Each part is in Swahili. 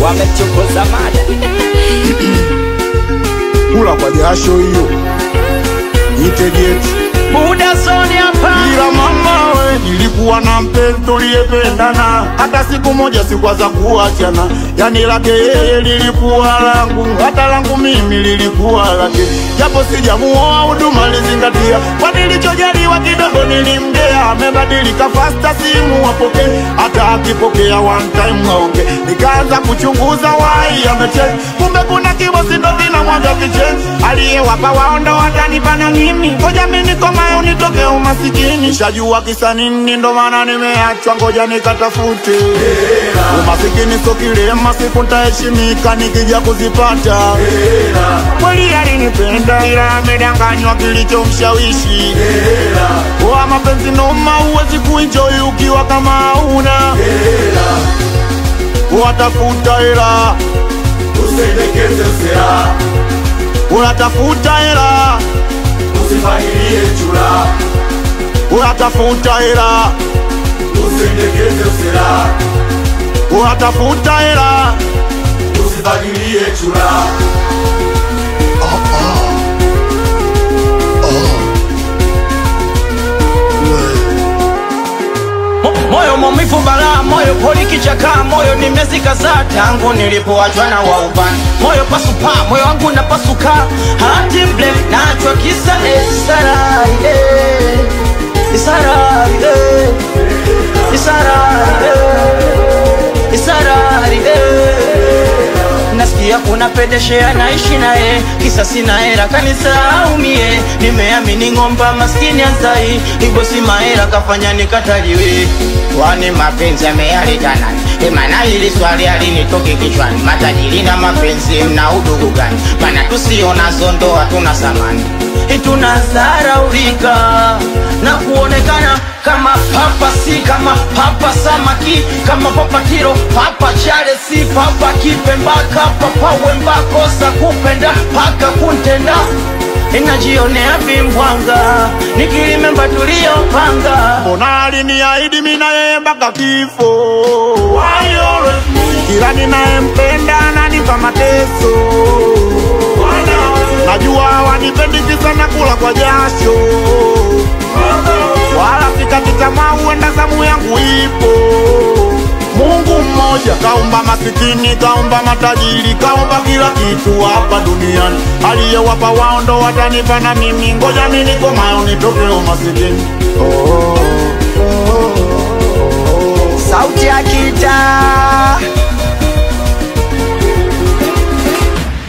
Wamechokoza mada kula kwa jasho hiyo itegeti muda zoni hapa. Ila mama we nilikuwa na mpenzi tuliyependana, hata siku moja sikwaza kuachana. Yani lake yeye lilikuwa langu, hata langu mimi lilikuwa lake. Japo sijamuoa huduma lizingatia, kwa nilichojaliwa kidogo nilimgea. Amebadilika fasta simu wapoke, hata akipokea one time waonge. Nikaanza kuchunguza wai amecheck, kumbe kuna kibosi ndo vina mwaga vichenzi. Aliyewapa waondo watanipa na mimi, ngoja mimi niko mayo nitoke umasikini. Shajua kisa nini ndo maana nimeachwa, ngoja nikatafute umasikini. So kilema siku nitaheshimika nikija kuzipata. Kweli alinipenda ila amedanganywa kilichomshawishi. Kwa mapenzi noma huwezi kuenjoy ukiwa kama hauna. Watafuta hela usendekeze usera, unatafuta hela usifahirie chura. unatafuta hela Usendekeze usera, unatafuta hela usifahirie chura. Moyo maumivu balaa, moyo poli kichaka, moyo nimezika za tangu nilipoachwa na waubani. Moyo pasupa, moyo wangu napasuka, hati blame nachwa kisa Isara Isara Isara nasikia kuna pedeshea naishi nae, kisa sina hera kanisahau mie. Nimeamini ngomba maskini azai, hivyo si mahera kafanya nikataliwe. Kwani mapenzi yameyaleta nani? Emana hili swali alinitoke kichwani. Matajiri na mapenzi mna udugu gani? Mana tusiona zondo hatuna samani, tunazaraulika na kuonekana kama papa, si kama papa samaki, kama papa kiro, papa chale, si papa kipembaka, papa wembako sa kupenda paka kuntenda. Inajionea vimbwanga nikilimemba tuliopanga. Mbona aliniahidi mimi na yeye mpaka kifo. Kila ninayempenda ananipa mateso. Najua wanipendi kisa na kula kwa jasho, wala sikati tamaa, huenda zamu yangu ipo. Mungu mmoja kaumba masikini, kaumba matajiri, kaumba kila kitu hapa duniani. Aliyewapa wao ndo watanipa na mimi, ngoja mimi niko mayo nitoke umasikini. Sauti ya gitaa.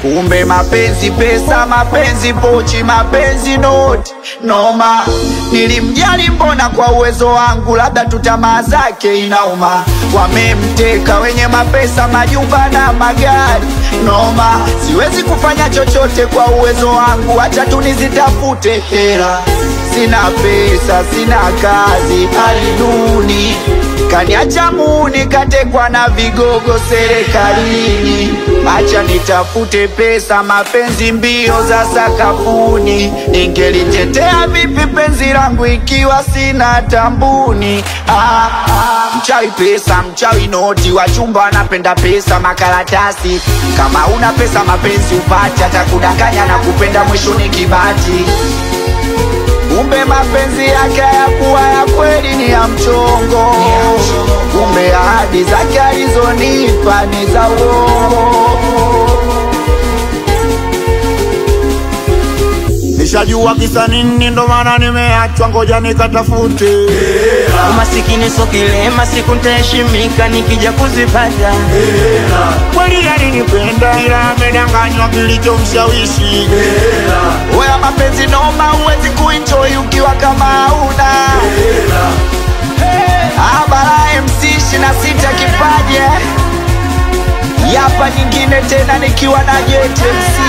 Kumbe mapenzi pesa, mapenzi pochi, mapenzi noti noma. Nilimjali mbona kwa uwezo wangu, labda tutamaa zake inauma. Wamemteka wenye mapesa, majumba na magari noma. Siwezi kufanya chochote kwa uwezo wangu, acha tu nizitafute hela. Sina pesa, sina kazi, hali duni kaniacha muni, katekwa na vigogo serikalini. Acha nitafute pesa, mapenzi mbio za sakafuni. Ningelitetea vipi penzi langu ikiwa sina tambuni? Mchawi pesa, mchawi noti, wachumba anapenda pesa, makaratasi. Kama una pesa mapenzi upati, hata kudanganya na kupenda mwisho ni kibati. Kumbe mapenzi yake hayakuwa ya kweli, ni ya mchongo. Kumbe ahadi zake alizonipa ni za uongo. Nishajua kisa nini ndo maana nimeachwa, ngoja nikatafute. Umasikini so kilema, siku nitaheshimika nikija kuzipata. Kweli alinipenda ila amedanganywa kilichomshawishi. Wewe mapenzi noma, huwezi kuenjoy ukiwa kama hauna. Abara MC 26 kipaje. Yapa nyingine tena nikiwa na JTMC.